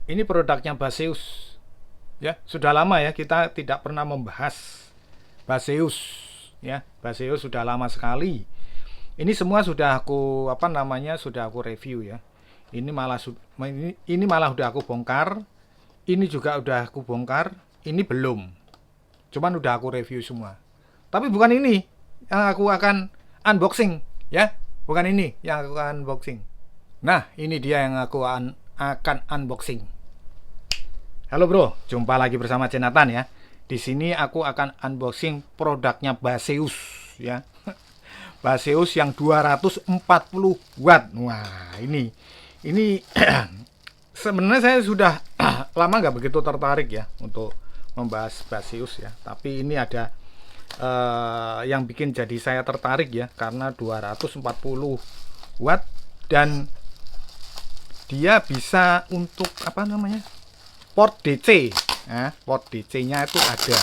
Ini produknya Baseus. Ya, sudah lama ya kita tidak pernah membahas Baseus. Ya, Baseus sudah lama sekali. Ini semua sudah aku sudah aku review ya. Ini malah udah aku bongkar. Ini juga udah aku bongkar. Ini belum. Cuman udah aku review semua. Tapi bukan ini yang aku akan unboxing ya. Bukan ini yang aku akan unboxing. Nah, ini dia yang aku akan unboxing. Halo bro, jumpa lagi bersama Jonathan ya. Di sini aku akan unboxing produknya Baseus ya. Baseus yang 240 watt. Wah, ini sebenarnya saya sudah lama nggak begitu tertarik ya untuk membahas Baseus ya. Tapi ini ada yang bikin jadi saya tertarik ya, karena 240 watt dan dia bisa untuk port DC. Port DC-nya itu ada.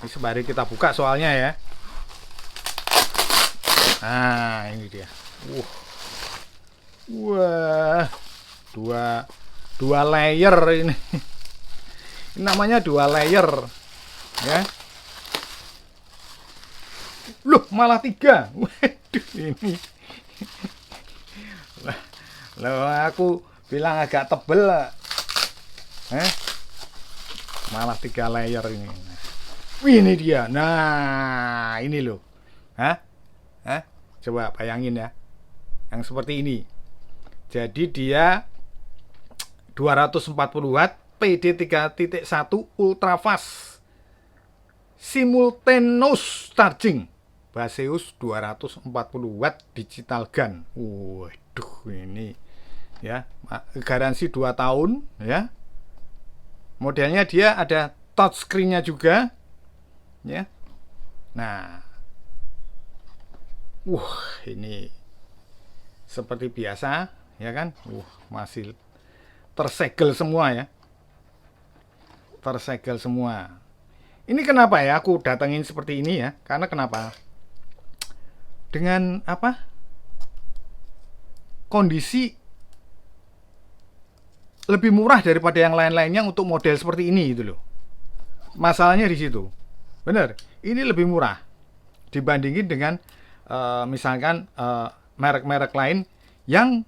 Ini sembari kita buka soalnya ya. Nah, ini dia. Wah. Dua layer ini. Ini namanya 2 layer ya. Loh, malah 3. Waduh, ini. Lah aku bilang agak tebel. Malah 3 layer ini. Ini dia. Nah, ini loh. Coba bayangin ya. Yang seperti ini. Jadi dia 240 watt PD 3.1 ultra fast simultaneous charging. Baseus 240 watt digital gun. Waduh, ini ya, garansi 2 tahun ya. Modelnya dia ada touchscreen-nya juga ya. Nah, ini seperti biasa ya kan. Masih tersegel semua ya. Tersegel semua. Ini kenapa ya aku datengin seperti ini ya? Karena kenapa? Dengan kondisi lebih murah daripada yang lain-lainnya untuk model seperti ini gitu loh. Masalahnya di situ. Bener, ini lebih murah dibandingin dengan misalkan merek-merek lain yang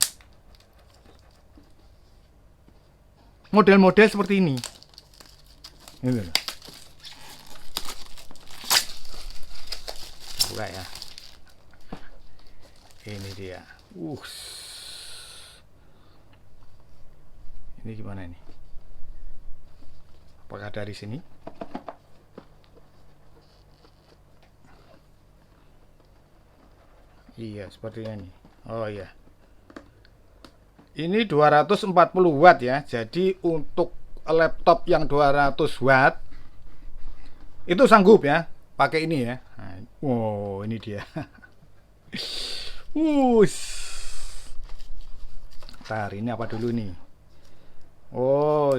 model-model seperti ini. Gitu. Buka ya. Ini dia. Ini gimana ini? Apakah dari sini? Iya, sepertinya ini. Oh iya. Ini 240 watt ya. Jadi untuk laptop yang 200 watt itu sanggup ya pakai ini ya. Nah, ini dia. Ntar ini apa dulu nih?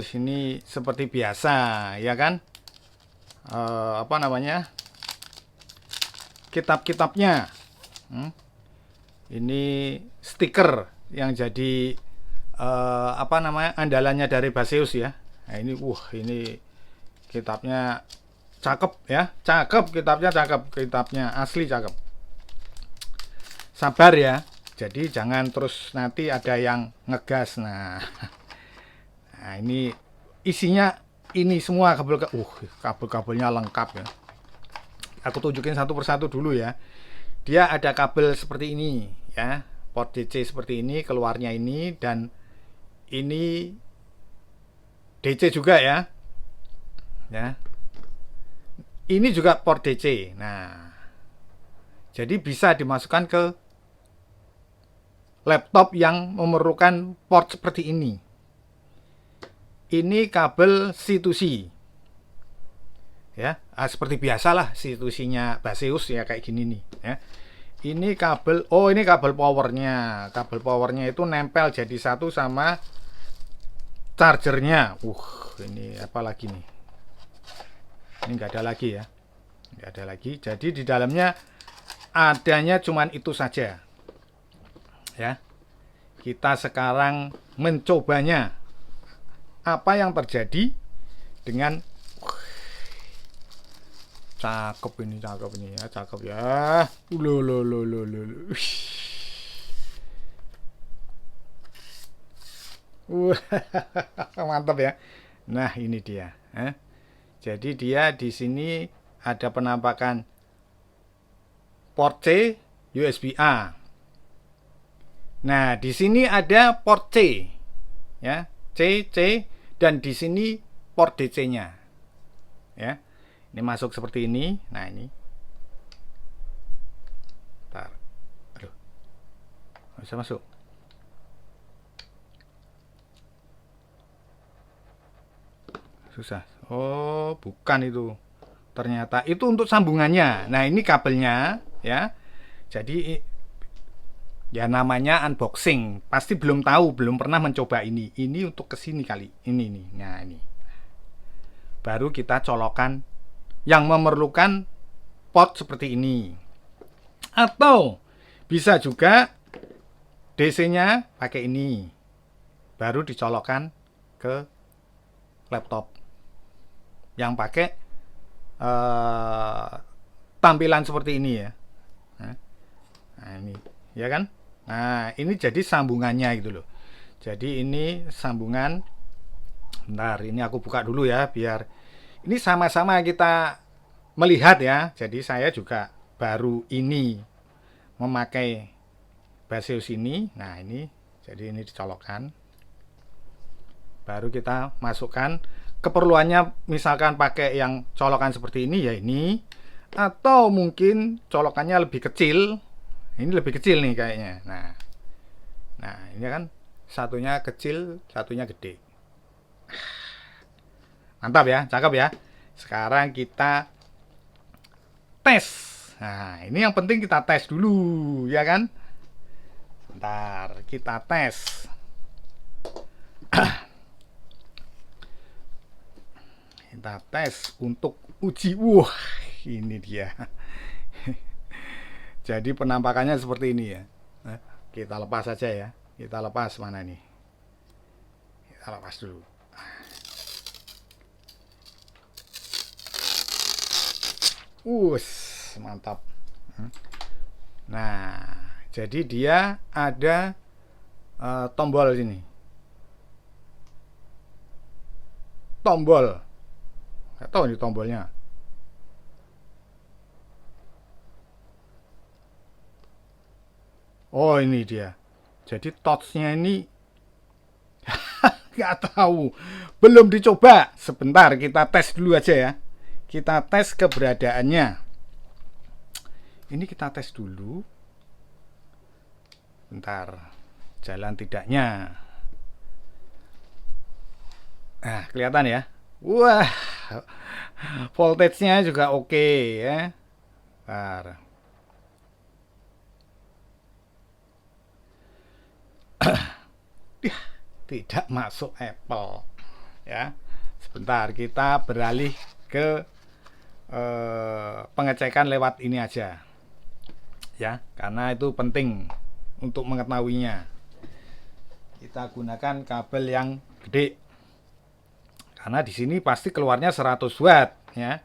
Sini seperti biasa ya kan? Kitab-kitabnya. Ini stiker yang jadi andalannya dari Baseus ya. Nah, ini kitabnya cakep ya. Kitabnya asli cakep. Sabar ya. Jadi jangan terus nanti ada yang ngegas. Nah ini isinya ini semua kabel-kabelnya lengkap ya. Aku tunjukin satu persatu dulu ya. Dia ada kabel seperti ini ya. Port DC seperti ini, keluarnya ini, dan ini DC juga ya. Ini juga port DC. Nah, jadi bisa dimasukkan ke laptop yang memerlukan port seperti ini. Ini kabel C2C. Ya, seperti biasalah C2C-nya Baseus ya, kayak gini nih ya. Ini kabel, ini kabel powernya. Kabel powernya itu nempel jadi satu sama chargernya. Ini apa lagi nih? Ini nggak ada lagi ya. Nggak ada lagi. Jadi di dalamnya adanya cuman itu saja. Ya. Kita sekarang mencobanya. Apa yang terjadi dengan cakep ini ya, cakep ya. Loh. Mantap ya. Nah, ini dia. Jadi dia di sini ada penampakan port C, USB A. Nah, di sini ada port C. Ya, C dan di sini port DC-nya. Ya. Ini masuk seperti ini. Nah, ini. Bentar. Aduh. Nggak bisa masuk. Susah. Oh, bukan itu. Ternyata itu untuk sambungannya. Nah, ini kabelnya ya. Jadi ya namanya unboxing. Pasti belum tahu, belum pernah mencoba ini. Ini untuk kesini kali. Ini nih. Nah, ini. Baru kita colokan yang memerlukan port seperti ini. Atau bisa juga DC-nya pakai ini. Baru dicolokkan ke laptop yang pakai tampilan seperti ini ya. Nah, ini ya kan. Nah, ini jadi sambungannya gitu loh. Jadi ini sambungan. Bentar, ini aku buka dulu ya biar ini sama-sama kita melihat ya. Jadi saya juga baru ini memakai Baseus ini. Nah, ini jadi ini dicolokkan. Baru kita masukkan. Keperluannya misalkan pakai yang colokan seperti ini ya ini, atau mungkin colokannya lebih kecil. Ini lebih kecil nih kayaknya. Nah ini kan satunya kecil, satunya gede. Mantap ya, cakep ya. Sekarang kita tes. Nah, ini yang penting kita tes dulu, ya kan? Bentar, kita tes. Kita tes untuk uji. Wah, ini dia. Jadi penampakannya seperti ini ya. Kita lepas saja ya. Kita lepas mana nih? Kita lepas dulu. Mantap. Nah, jadi dia ada tombol sini. Tombol. Nggak tahu ini tombolnya. Oh, ini dia. Jadi touch-nya ini nggak tahu. Belum dicoba. Sebentar, kita tes dulu aja ya. Kita tes keberadaannya. Ini kita tes dulu. Bentar. Jalan tidaknya. Nah, kelihatan ya. Wah, voltage-nya juga oke ya. Bentar. Tidak masuk Apple ya. Sebentar, kita beralih ke pengecekan lewat ini aja ya, karena itu penting untuk mengetahuinya. Kita gunakan kabel yang gede karena di sini pasti keluarnya 100 watt ya.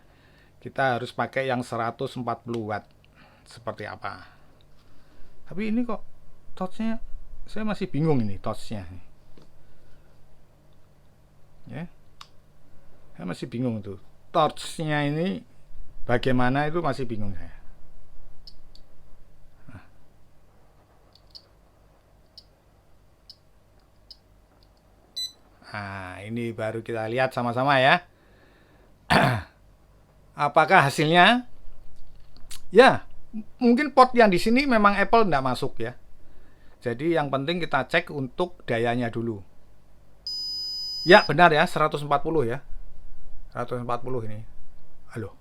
Kita harus pakai yang 140 watt seperti apa. Tapi ini kok touch-nya saya masih bingung ini touch-nya. Ya. Saya masih bingung tuh. Touch-nya ini bagaimana itu masih bingung saya. Nah, ini baru kita lihat sama-sama ya. Apakah hasilnya? Ya, mungkin port yang di sini memang Apple tidak masuk ya. Jadi yang penting kita cek untuk dayanya dulu. Ya, benar ya, 140 ya. 140 ini. Halo.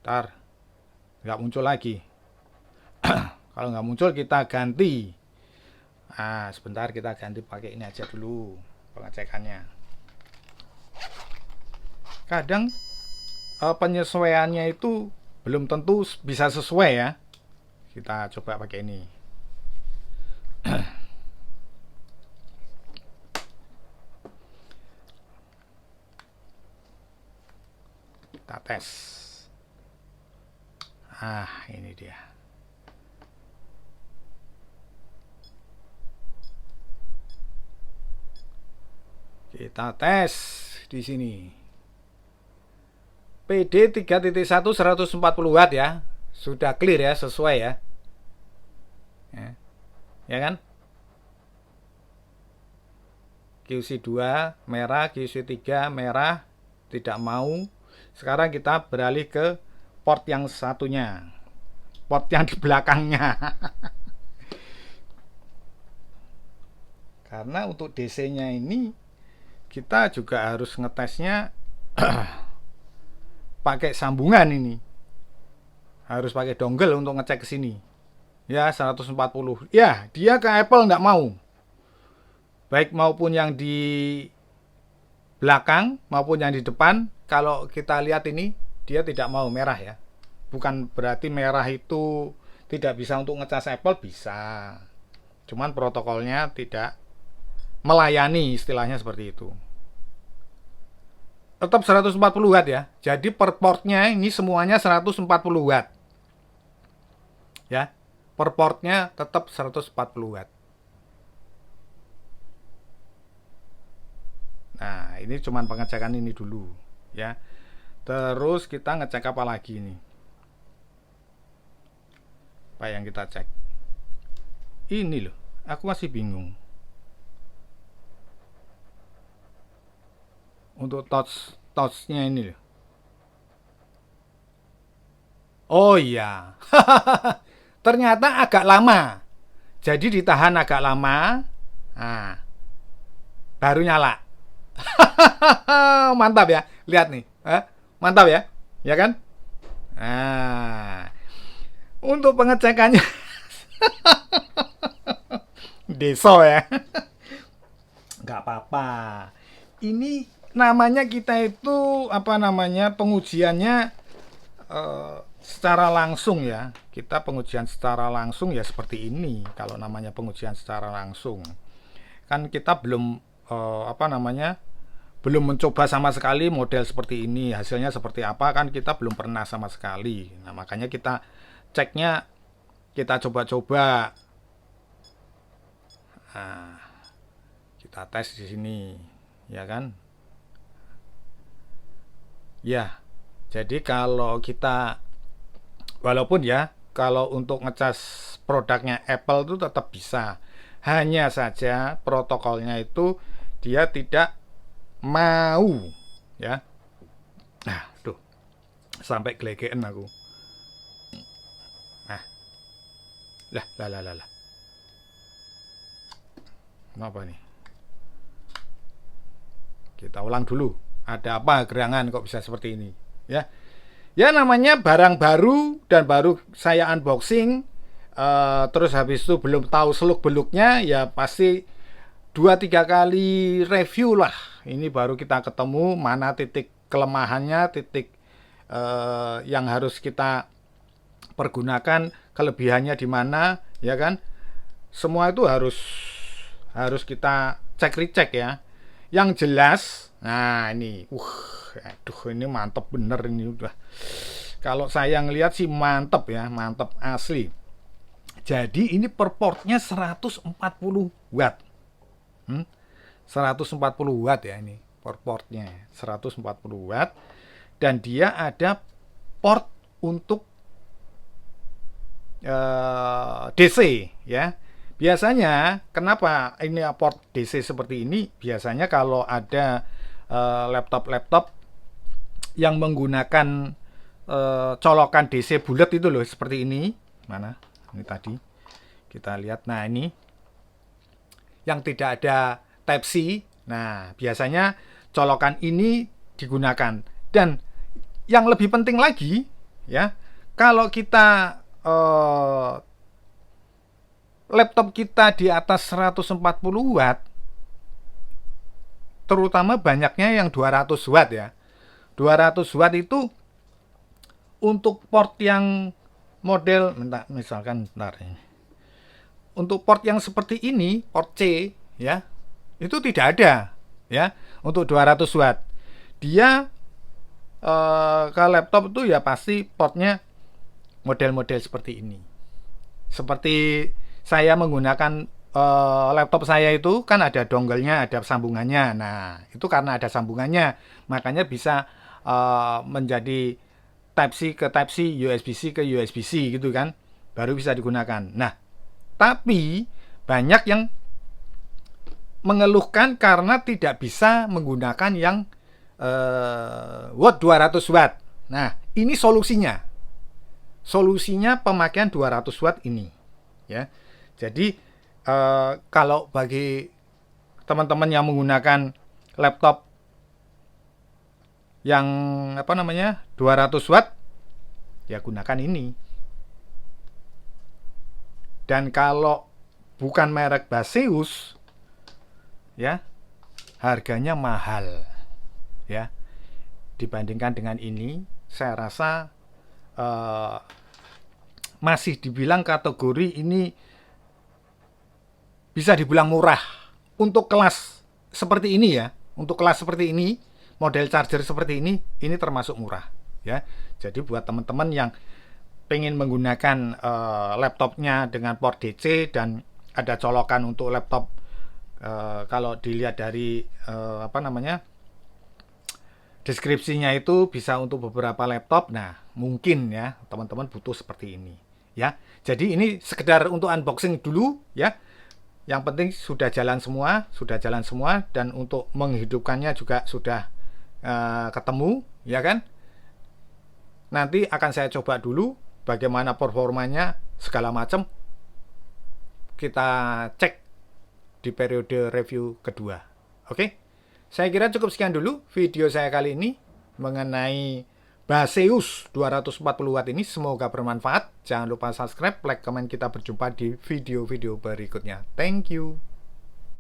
Ntar, nggak muncul lagi. Kalau nggak muncul kita ganti. Nah, sebentar kita ganti pakai ini aja dulu pengecekannya. Kadang penyesuaiannya itu belum tentu bisa sesuai ya. Kita coba pakai ini. Kita tes. Ini dia. Kita tes di sini. PD 3.1 140 watt ya. Sudah clear ya, sesuai ya. Ya kan? QC2 merah, QC3 merah, tidak mau. Sekarang kita beralih ke port yang satunya. Port yang di belakangnya. Karena untuk DC-nya ini kita juga harus ngetesnya pakai sambungan ini. Harus pakai dongle untuk ngecek ke sini. Ya, 140. Ya, dia ke Apple nggak mau. Baik maupun yang di belakang maupun yang di depan, kalau kita lihat ini dia tidak mau merah ya. Bukan berarti merah itu tidak bisa untuk ngecas Apple, bisa. Cuman protokolnya tidak melayani, istilahnya seperti itu. Tetap 140 watt ya. Jadi per portnya ini semuanya 140 watt. Ya. Per portnya tetap 140 watt. Nah, ini cuman pengecekan ini dulu ya. Terus kita ngecek apa lagi ini? Apa yang kita cek? Ini loh, aku masih bingung. Untuk touch-nya ini loh. Oh iya. Ternyata agak lama. Jadi ditahan agak lama. Nah, baru nyala. Mantap ya. Lihat nih. Mantap ya. Ya kan? Nah, untuk pengecekannya deso ya. Nggak apa-apa. Ini namanya kita itu pengujiannya secara langsung ya. Kita pengujian secara langsung ya seperti ini. Kalau namanya pengujian secara langsung, kan kita belum belum mencoba sama sekali model seperti ini. Hasilnya seperti apa kan kita belum pernah sama sekali. Nah, makanya kita ceknya kita coba-coba. Nah, kita tes di sini, ya kan? Ya, jadi kalau kita walaupun ya kalau untuk ngecas produknya Apple itu tetap bisa. Hanya saja protokolnya itu dia tidak mau ya. Nah, tuh. Sampai gelegean aku. Nah. Lah. Apa nih? Kita ulang dulu. Ada apa gerangan kok bisa seperti ini? Ya. Ya namanya barang baru dan baru saya unboxing, terus habis itu belum tahu seluk beluknya, ya pasti 2-3 kali review lah. Ini baru kita ketemu mana titik kelemahannya, titik yang harus kita pergunakan, kelebihannya di mana, ya kan? Semua itu harus kita cek-recek ya. Yang jelas, nah ini, aduh ini mantep bener ini udah. Kalau saya ngelihat sih mantep ya, mantep asli. Jadi ini per portnya 140 watt. 140 watt ya ini per portnya, 140 watt. Dan dia ada port untuk DC ya. Biasanya kenapa ini port DC seperti ini? Biasanya kalau ada laptop-laptop yang menggunakan colokan DC bulat itu loh, seperti ini. Mana? Ini tadi kita lihat. Nah, ini yang tidak ada Type C. Nah, biasanya colokan ini digunakan. Dan yang lebih penting lagi ya, kalau kita laptop kita di atas 140 watt, terutama banyaknya yang 200 watt ya. 200 watt itu untuk port yang model misalkan bentar ini. Untuk port yang seperti ini, port C ya, itu tidak ada ya untuk 200 watt. Dia ke laptop itu ya pasti portnya model-model seperti ini. Seperti saya menggunakan laptop saya itu kan ada dongle-nya, ada sambungannya. Nah, itu karena ada sambungannya, makanya bisa menjadi Type-C ke Type-C, USB-C ke USB-C gitu kan, baru bisa digunakan. Nah, tapi banyak yang mengeluhkan karena tidak bisa menggunakan yang watt 200 watt. Nah, ini solusinya. Solusinya pemakaian 200 watt ini, ya. Jadi kalau bagi teman-teman yang menggunakan laptop yang 200 watt, ya gunakan ini. Dan kalau bukan merek Baseus, ya harganya mahal, ya. Dibandingkan dengan ini, saya rasa masih dibilang kategori ini bisa dibilang murah untuk kelas seperti ini ya. Untuk kelas seperti ini, model charger seperti ini termasuk murah ya. Jadi buat teman-teman yang pengen menggunakan laptopnya dengan port DC dan ada colokan untuk laptop, kalau dilihat dari deskripsinya itu bisa untuk beberapa laptop. Nah, mungkin ya teman-teman butuh seperti ini ya. Jadi ini sekedar untuk unboxing dulu ya. Yang penting sudah jalan semua dan untuk menghidupkannya juga sudah ketemu ya kan. Nanti akan saya coba dulu bagaimana performanya segala macam. Kita cek di periode review kedua. Oke. Saya kira cukup sekian dulu video saya kali ini mengenai Baseus 240 watt ini. Semoga bermanfaat. Jangan lupa subscribe, like, komen. Kita berjumpa di video-video berikutnya. Thank you.